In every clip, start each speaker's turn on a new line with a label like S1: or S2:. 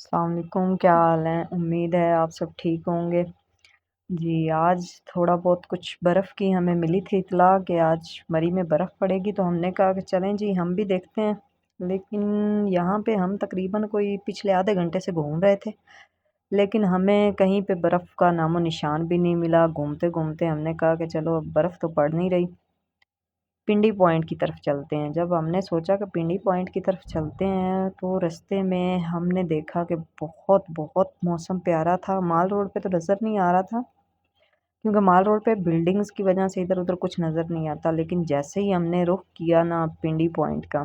S1: السلام علیکم، کیا حال ہے؟ امید ہے آپ سب ٹھیک ہوں گے۔ جی آج تھوڑا بہت کچھ برف کی ہمیں ملی تھی اطلاع کہ آج مری میں برف پڑے گی، تو ہم نے کہا کہ چلیں جی ہم بھی دیکھتے ہیں۔ لیکن یہاں پہ ہم تقریباً کوئی پچھلے آدھے گھنٹے سے گھوم رہے تھے، لیکن ہمیں کہیں پہ برف کا نام و نشان بھی نہیں ملا۔ گھومتے گھومتے ہم نے کہا کہ چلو اب برف تو پڑ نہیں رہی، پنڈی پوائنٹ کی طرف چلتے ہیں۔ جب ہم نے سوچا کہ پنڈی پوائنٹ کی طرف چلتے ہیں تو رستے میں ہم نے دیکھا کہ بہت بہت موسم پیارا تھا۔ مال روڈ پہ تو نظر نہیں آ رہا تھا کیونکہ مال روڈ پہ بلڈنگز کی وجہ سے ادھر ادھر کچھ نظر نہیں آتا، لیکن جیسے ہی ہم نے رخ کیا نا پنڈی پوائنٹ کا،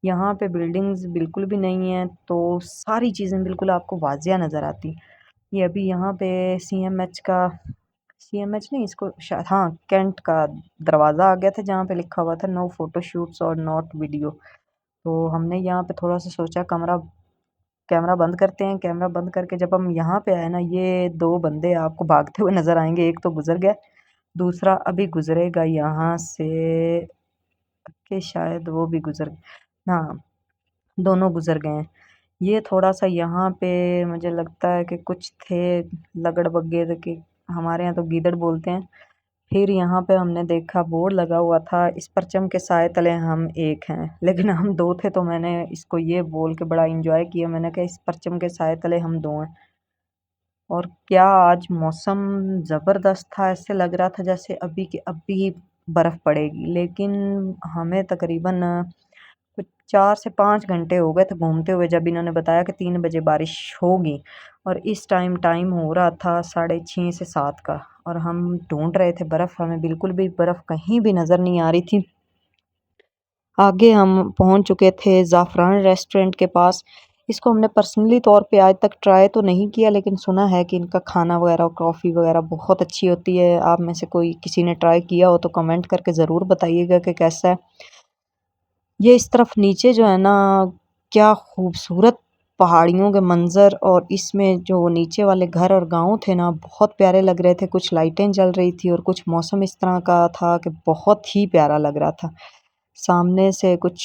S1: یہاں پہ بلڈنگز بالکل بھی نہیں ہیں، تو ساری چیزیں بالکل آپ کو واضح نظر آتی۔ یہ ابھی یہاں پہ سی ایم ایچ کا، سی ایم ایچ نہیں اس کو شاید، ہاں کینٹ کا دروازہ آ گیا تھا جہاں پہ لکھا ہوا تھا نو فوٹو شوٹس اور ناٹ ویڈیو۔ تو ہم نے یہاں پہ تھوڑا سا سوچا کیمرہ بند کرتے ہیں۔ کیمرہ بند کر کے جب ہم یہاں پہ آئے نا، یہ دو بندے آپ کو بھاگتے ہوئے نظر آئیں گے، ایک تو گزر گیا، دوسرا ابھی گزرے گا یہاں سے، کہ شاید وہ بھی گزر، ہاں دونوں گزر گئے ہیں۔ یہ تھوڑا سا یہاں پہ مجھے لگتا ہے کہ کچھ تھے لگڑ بگے کے، ہمارے یہاں تو گیدڑ بولتے ہیں۔ پھر یہاں پہ ہم نے دیکھا بورڈ لگا ہوا تھا، اس پرچم کے سائے تلے ہم ایک ہیں، لیکن ہم دو تھے، تو میں نے اس کو یہ بول کے بڑا انجوائے کیا، میں نے کہا اس پرچم کے سائے تلے ہم دو ہیں۔ اور کیا آج موسم زبردست تھا، ایسے لگ رہا تھا جیسے ابھی کہ ابھی برف پڑے گی، لیکن ہمیں تقریباً کچھ 4 سے 5 گھنٹے ہو گئے تھے گھومتے ہوئے جب انہوں نے بتایا کہ 3 بجے بارش ہوگی، اور اس ٹائم ہو رہا تھا 6:30 سے 7 کا، اور ہم ڈھونڈ رہے تھے برف، ہمیں بالکل بھی برف کہیں بھی نظر نہیں آ رہی تھی۔ آگے ہم پہنچ چکے تھے زعفران ریسٹورنٹ کے پاس۔ اس کو ہم نے پرسنلی طور پہ آج تک ٹرائی تو نہیں کیا، لیکن سنا ہے کہ ان کا کھانا وغیرہ کافی وغیرہ بہت اچھی ہوتی ہے۔ آپ میں سے کوئی کسی نے ٹرائی کیا ہو تو کمنٹ کر کے ضرور بتائیے گا کہ کیسا ہے۔ یہ اس طرف نیچے جو ہے نا، کیا خوبصورت پہاڑیوں کے منظر، اور اس میں جو نیچے والے گھر اور گاؤں تھے نا بہت پیارے لگ رہے تھے، کچھ لائٹیں جل رہی تھی اور کچھ موسم اس طرح کا تھا کہ بہت ہی پیارا لگ رہا تھا۔ سامنے سے کچھ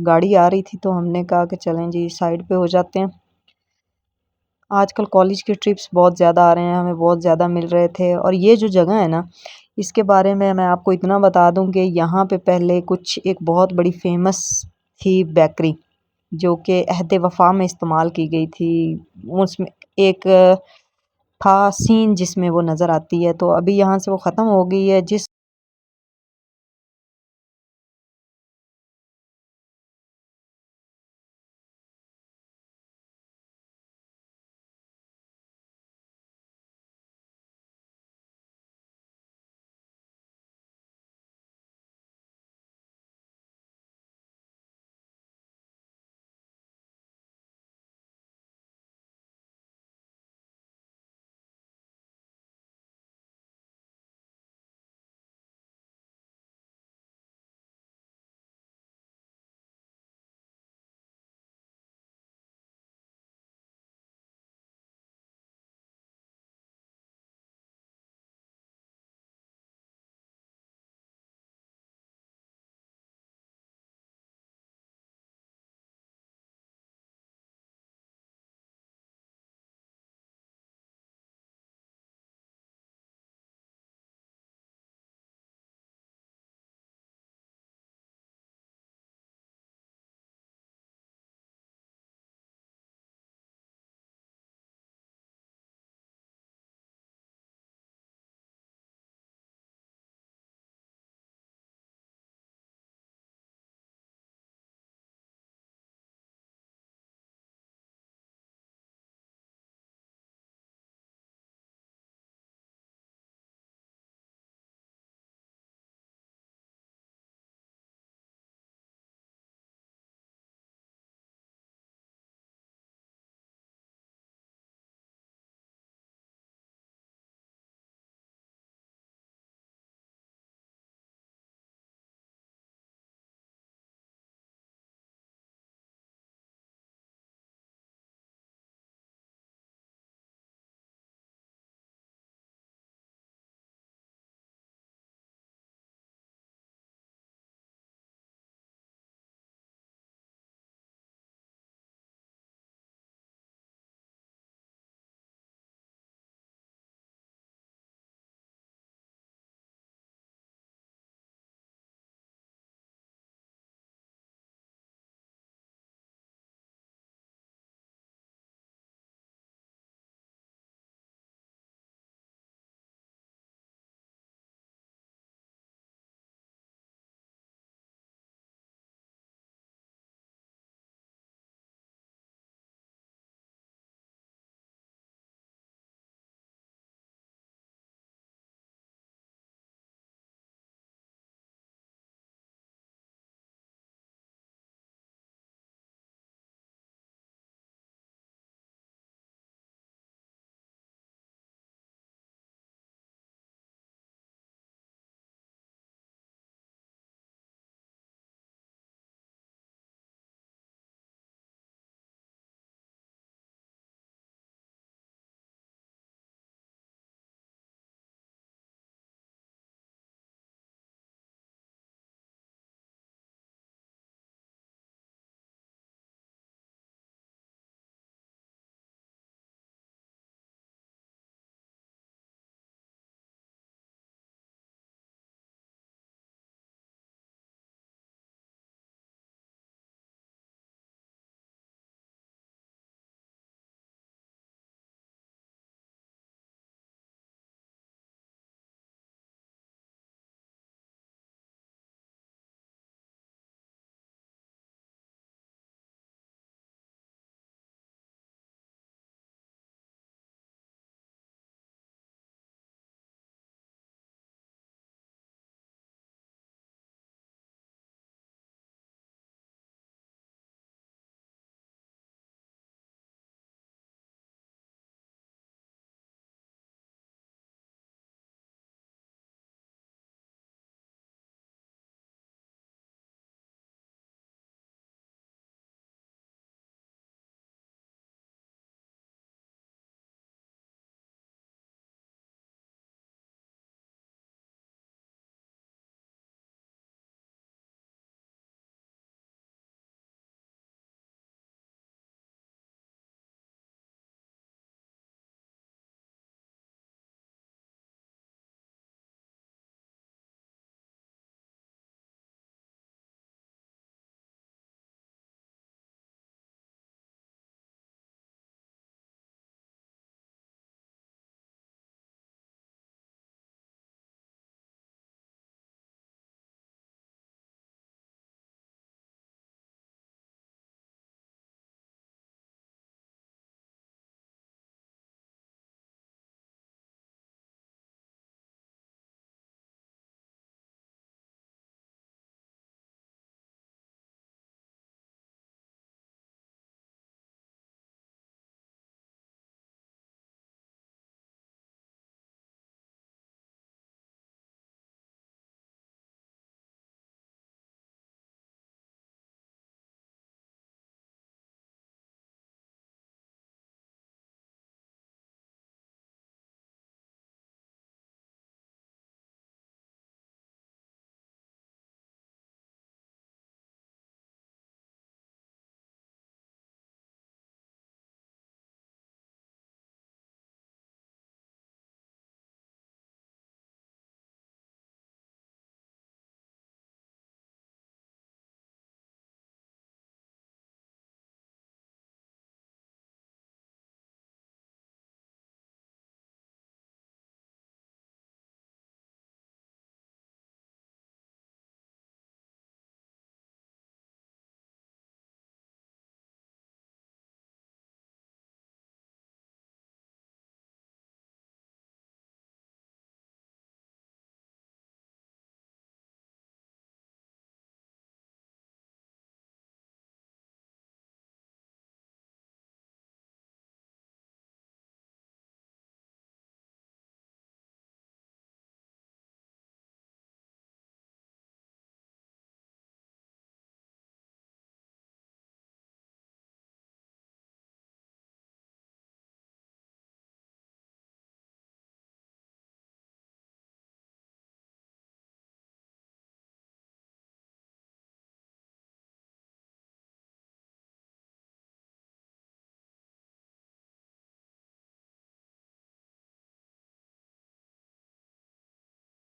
S1: گاڑی آ رہی تھی تو ہم نے کہا کہ چلیں جی سائڈ پہ ہو جاتے ہیں۔ آج کل کالج کے ٹرپس بہت زیادہ آ رہے ہیں، ہمیں بہت زیادہ مل رہے تھے، اور یہ جو جگہ ہے نا اس کے بارے میں آپ کو اتنا بتا دوں کہ یہاں پہ پہلے ایک بہت بڑی فیمس تھی بیکری جو کہ عہد وفا میں استعمال کی گئی تھی، اس میں ایک تھا سین جس میں وہ نظر آتی ہے، تو ابھی یہاں سے وہ ختم ہو گئی ہے۔